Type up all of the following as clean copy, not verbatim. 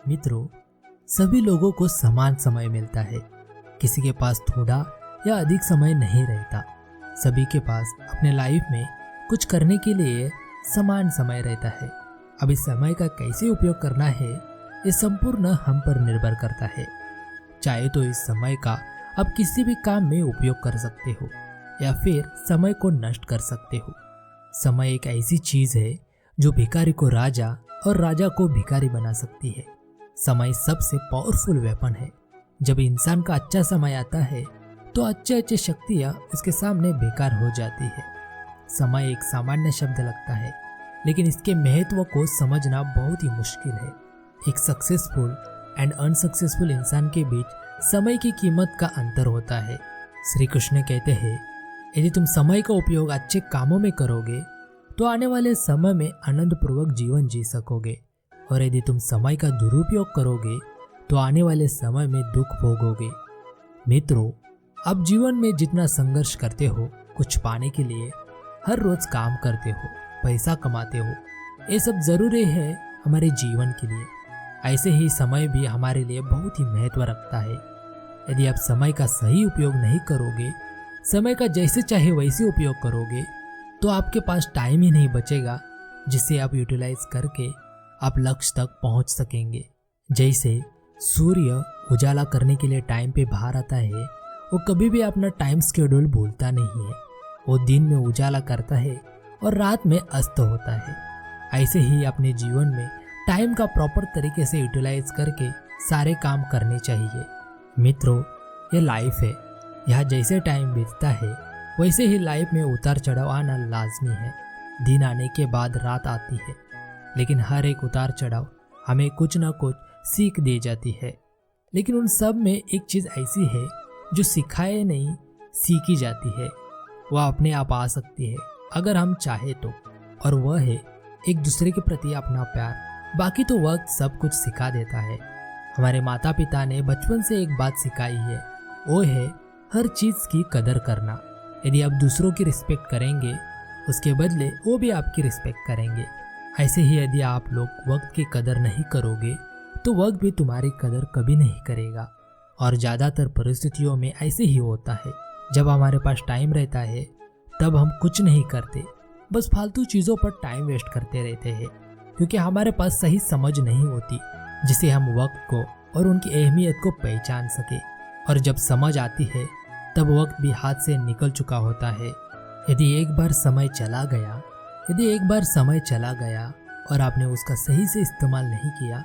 मित्रों, सभी लोगों को समान समय मिलता है। किसी के पास थोड़ा या अधिक समय नहीं रहता। सभी के पास अपने लाइफ में कुछ करने के लिए समान समय रहता है। अब इस समय का कैसे उपयोग करना है, ये संपूर्ण हम पर निर्भर करता है। चाहे तो इस समय का आप किसी भी काम में उपयोग कर सकते हो या फिर समय को नष्ट कर सकते हो। समय एक ऐसी चीज है जो भिखारी को राजा और राजा को भिखारी बना सकती है। समय सबसे पावरफुल वेपन है। जब इंसान का अच्छा समय आता है तो अच्छे अच्छे शक्तियाँ उसके सामने बेकार हो जाती है। समय एक सामान्य शब्द लगता है, लेकिन इसके महत्व को समझना बहुत ही मुश्किल है। एक सक्सेसफुल एंड अनसक्सेसफुल इंसान के बीच समय की कीमत का अंतर होता है। श्री कृष्ण कहते हैं, यदि तुम समय का उपयोग अच्छे कामों में करोगे तो आने वाले समय में आनंदपूर्वक जीवन जी सकोगे, और यदि तुम समय का दुरुपयोग करोगे तो आने वाले समय में दुख भोगोगे। मित्रों, आप जीवन में जितना संघर्ष करते हो कुछ पाने के लिए, हर रोज काम करते हो, पैसा कमाते हो, ये सब जरूरी है हमारे जीवन के लिए। ऐसे ही समय भी हमारे लिए बहुत ही महत्व रखता है। यदि आप समय का सही उपयोग नहीं करोगे, समय का जैसे चाहे वैसे उपयोग करोगे, तो आपके पास टाइम ही नहीं बचेगा जिसे आप यूटिलाइज करके आप लक्ष्य तक पहुंच सकेंगे। जैसे सूर्य उजाला करने के लिए टाइम पे बाहर आता है, वो कभी भी अपना टाइम शेड्यूल भूलता नहीं है। वो दिन में उजाला करता है और रात में अस्त होता है। ऐसे ही अपने जीवन में टाइम का प्रॉपर तरीके से यूटिलाइज करके सारे काम करने चाहिए। मित्रों, ये लाइफ है। यहाँ जैसे टाइम बीतता है वैसे ही लाइफ में उतार चढ़ाव आना लाजमी है। दिन आने के बाद रात आती है, लेकिन हर एक उतार चढ़ाव हमें कुछ ना कुछ सीख दे जाती है। लेकिन उन सब में एक चीज़ ऐसी है जो सिखाए नहीं, सीखी जाती है। वह अपने आप आ सकती है अगर हम चाहे तो, और वह है एक दूसरे के प्रति अपना प्यार। बाकी तो वक्त सब कुछ सिखा देता है। हमारे माता पिता ने बचपन से एक बात सिखाई है, वो है हर चीज़ की कदर करना। यदि आप दूसरों की रिस्पेक्ट करेंगे, उसके बदले वो भी आपकी रिस्पेक्ट करेंगे। ऐसे ही यदि आप लोग वक्त की कदर नहीं करोगे तो वक्त भी तुम्हारी कदर कभी नहीं करेगा। और ज़्यादातर परिस्थितियों में ऐसे ही होता है। जब हमारे पास टाइम रहता है तब हम कुछ नहीं करते, बस फालतू चीज़ों पर टाइम वेस्ट करते रहते हैं, क्योंकि हमारे पास सही समझ नहीं होती जिसे हम वक्त को और उनकी अहमियत को पहचान सके। और जब समझ आती है तब वक्त भी हाथ से निकल चुका होता है। यदि एक बार समय चला गया और आपने उसका सही से इस्तेमाल नहीं किया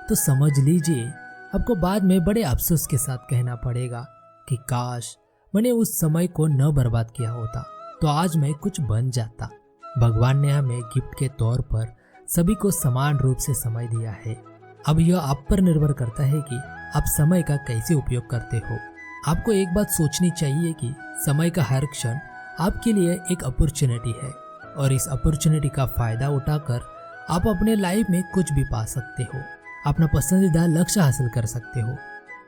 तो समझ लीजिए आपको बाद में बड़े अफसोस के साथ कहना पड़ेगा कि काश मैंने उस समय को न बर्बाद किया होता तो आज मैं कुछ बन जाता। भगवान ने हमें गिफ्ट के तौर पर सभी को समान रूप से समय दिया है। अब यह आप पर निर्भर करता है कि आप समय का कैसे उपयोग करते हो। आपको एक बात सोचनी चाहिए कि समय का हर क्षण आपके लिए एक अपॉर्चुनिटी है, और इस अपॉर्चुनिटी का फायदा उठाकर आप अपने लाइफ में कुछ भी पा सकते हो, अपना पसंदीदा लक्ष्य हासिल कर सकते हो।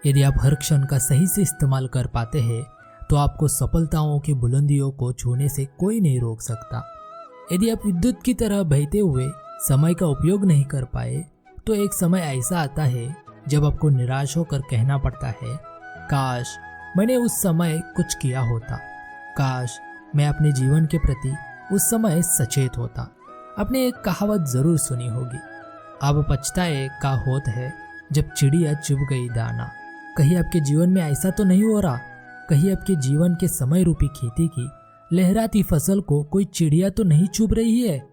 यदि आप हर क्षण का सही से इस्तेमाल कर पाते हैं तो आपको सफलताओं की बुलंदियों को छूने से कोई नहीं रोक सकता। यदि आप विद्युत की तरह बहते हुए समय का उपयोग नहीं कर पाए तो एक समय ऐसा आता है जब आपको निराश होकर कहना पड़ता है, काश मैंने उस समय कुछ किया होता, काश मैं अपने जीवन के प्रति उस समय सचेत होता। आपने एक कहावत जरूर सुनी होगी, अब पछताए का होत है जब चिड़िया चुभ गई दाना। कहीं आपके जीवन में ऐसा तो नहीं हो रहा? कहीं आपके जीवन के समय रूपी खेती की लहराती फसल को कोई चिड़िया तो नहीं चुभ रही है?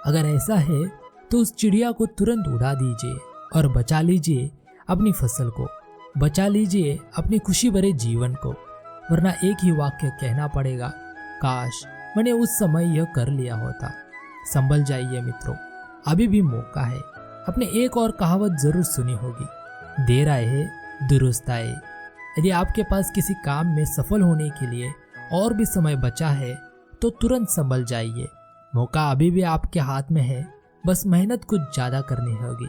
अगर ऐसा है तो उस चिड़िया को तुरंत उड़ा दीजिए और बचा लीजिए अपनी फसल को, बचा लीजिए अपनी खुशी भरे जीवन को, वरना एक ही वाक्य कहना पड़ेगा, काश मैंने उस समय यह कर लिया होता। संभल जाइए मित्रों, अभी भी मौका है। आपने एक और कहावत जरूर सुनी होगी, देर आए दुरुस्त आए। यदि आपके पास किसी काम में सफल होने के लिए और भी समय बचा है तो तुरंत संभल जाइए। मौका अभी भी आपके हाथ में है, बस मेहनत कुछ ज़्यादा करनी होगी।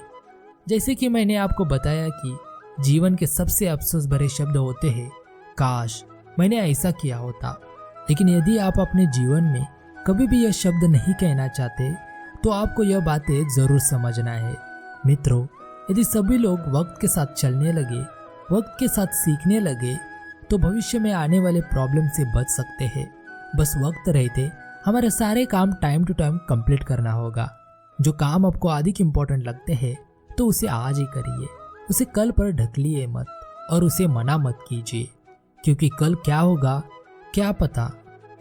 जैसे कि मैंने आपको बताया कि जीवन के सबसे अफसोस भरे शब्द होते हैं, काश मैंने ऐसा किया होता। लेकिन यदि आप अपने जीवन में कभी भी यह शब्द नहीं कहना चाहते तो आपको यह बातें जरूर समझना है। मित्रों, यदि सभी लोग वक्त के साथ चलने लगे, वक्त के साथ सीखने लगे, तो भविष्य में आने वाले प्रॉब्लम से बच सकते हैं। बस वक्त रहते हमारे सारे काम टाइम टू टाइम कंप्लीट करना होगा। जो काम आपको अधिक इम्पोर्टेंट लगते हैं तो उसे आज ही करिए, उसे कल पर ढकलिए मत और उसे मना मत कीजिए, क्योंकि कल क्या होगा क्या पता।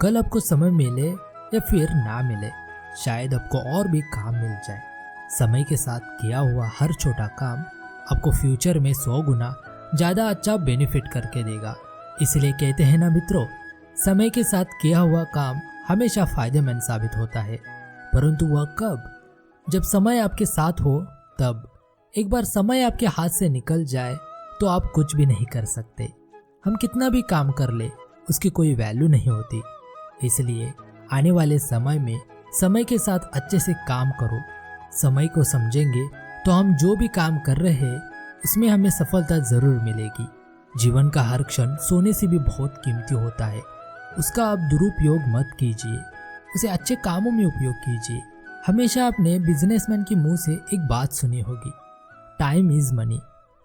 कल आपको समय मिले या फिर ना मिले, शायद आपको और भी काम मिल जाए। समय के साथ किया हुआ हर छोटा काम आपको फ्यूचर में 100 गुना ज़्यादा अच्छा बेनिफिट करके देगा। इसलिए कहते हैं ना मित्रों, समय के साथ किया हुआ काम हमेशा फायदेमंद साबित होता है। परंतु वह कब? जब समय आपके साथ हो तब। एक बार समय आपके हाथ से निकल जाए तो आप कुछ भी नहीं कर सकते। हम कितना भी काम कर ले उसकी कोई वैल्यू नहीं होती। इसलिए आने वाले समय में समय के साथ अच्छे से काम करो। समय को समझेंगे तो हम जो भी काम कर रहे हैं उसमें हमें सफलता जरूर मिलेगी। जीवन का हर क्षण सोने से भी बहुत कीमती होता है। उसका आप दुरुपयोग मत कीजिए, उसे अच्छे कामों में उपयोग कीजिए। हमेशा आपने बिजनेसमैन के मुंह से एक बात सुनी होगी, टाइम इज मनी।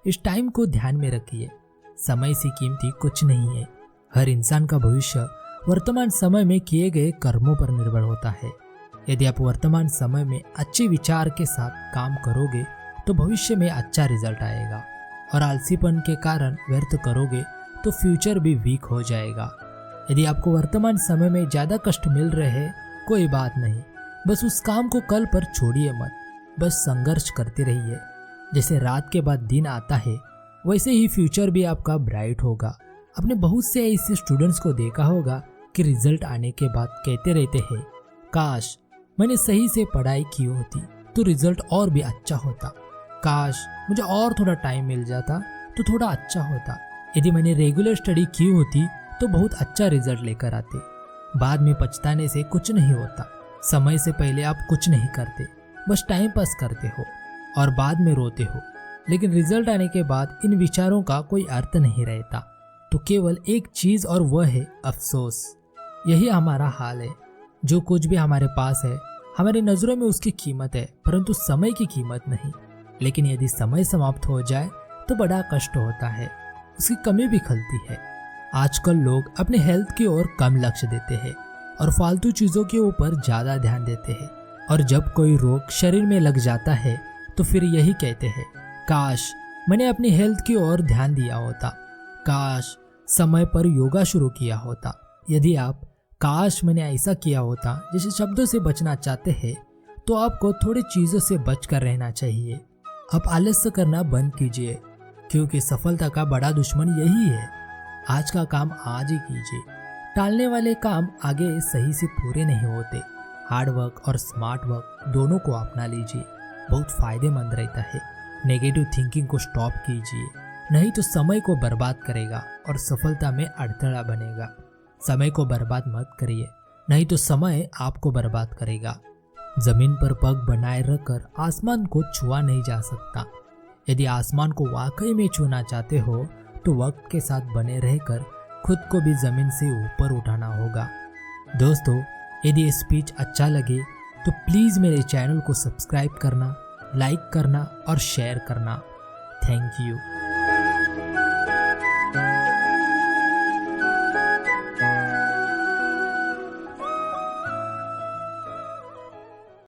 इस टाइम को ध्यान में रखिए। समय से कीमती कुछ नहीं है। हर इंसान का भविष्य वर्तमान समय में किए गए कर्मों पर निर्भर होता है। यदि आप वर्तमान समय में अच्छे विचार के साथ काम करोगे तो भविष्य में अच्छा रिजल्ट आएगा, और आलसीपन के कारण व्यर्थ करोगे तो फ्यूचर भी वीक हो जाएगा। यदि आपको वर्तमान समय में ज़्यादा कष्ट मिल रहे हैं, कोई बात नहीं, बस उस काम को कल पर छोड़िए मत। बस संघर्ष करते रहिए। जैसे रात के बाद दिन आता है वैसे ही फ्यूचर भी आपका ब्राइट होगा। आपने बहुत से ऐसे स्टूडेंट्स को देखा होगा कि रिजल्ट आने के बाद कहते रहते हैं, काश मैंने सही से पढ़ाई की होती तो रिजल्ट और भी अच्छा होता। काश मुझे और थोड़ा टाइम मिल जाता तो थोड़ा अच्छा होता। यदि मैंने रेगुलर स्टडी की होती तो बहुत अच्छा रिजल्ट लेकर आते। बाद में पछताने से कुछ नहीं होता। समय से पहले आप कुछ नहीं करते, बस टाइम पास करते हो और बाद में रोते हो। लेकिन रिजल्ट आने के बाद इन विचारों का कोई अर्थ नहीं रहता, तो केवल एक चीज और वह है अफसोस। यही हमारा हाल है। जो कुछ भी हमारे पास है हमारी नजरों में उसकी कीमत है, परंतु समय की कीमत नहीं। लेकिन यदि समय समाप्त हो जाए तो बड़ा कष्ट होता है, उसकी कमी भी खलती है। आजकल लोग अपने हेल्थ की ओर कम लक्ष्य देते हैं और फालतू चीजों के ऊपर ज्यादा ध्यान देते हैं। और जब कोई रोग शरीर में लग जाता है तो फिर यही कहते हैं, काश मैंने अपनी हेल्थ की ओर ध्यान दिया होता, काश समय पर योगा शुरू किया होता। यदि आप काश मैंने ऐसा किया होता जैसे शब्दों से बचना चाहते हैं तो आपको थोड़ी चीज़ों से बचकर रहना चाहिए। आप आलस्य करना बंद कीजिए, क्योंकि सफलता का बड़ा दुश्मन यही है। आज का काम आज ही कीजिए। टालने वाले काम आगे सही से पूरे नहीं होते। हार्ड वर्क और स्मार्ट वर्क दोनों को अपना लीजिए, बहुत फायदेमंद रहता है। नेगेटिव थिंकिंग को स्टॉप कीजिए, नहीं तो समय को बर्बाद करेगा और सफलता में अड़थड़ा बनेगा। समय को बर्बाद मत करिए, नहीं तो समय आपको बर्बाद करेगा। जमीन पर पग बनाए रखकर आसमान को छुआ नहीं जा सकता। यदि आसमान को वाकई में छूना चाहते हो तो वक्त के साथ बने रहकर खुद को भी जमीन से ऊपर उठाना होगा। दोस्तों, यदि ये स्पीच अच्छा लगे तो प्लीज़ मेरे चैनल को सब्सक्राइब करना, लाइक करना और शेयर करना। Thank you.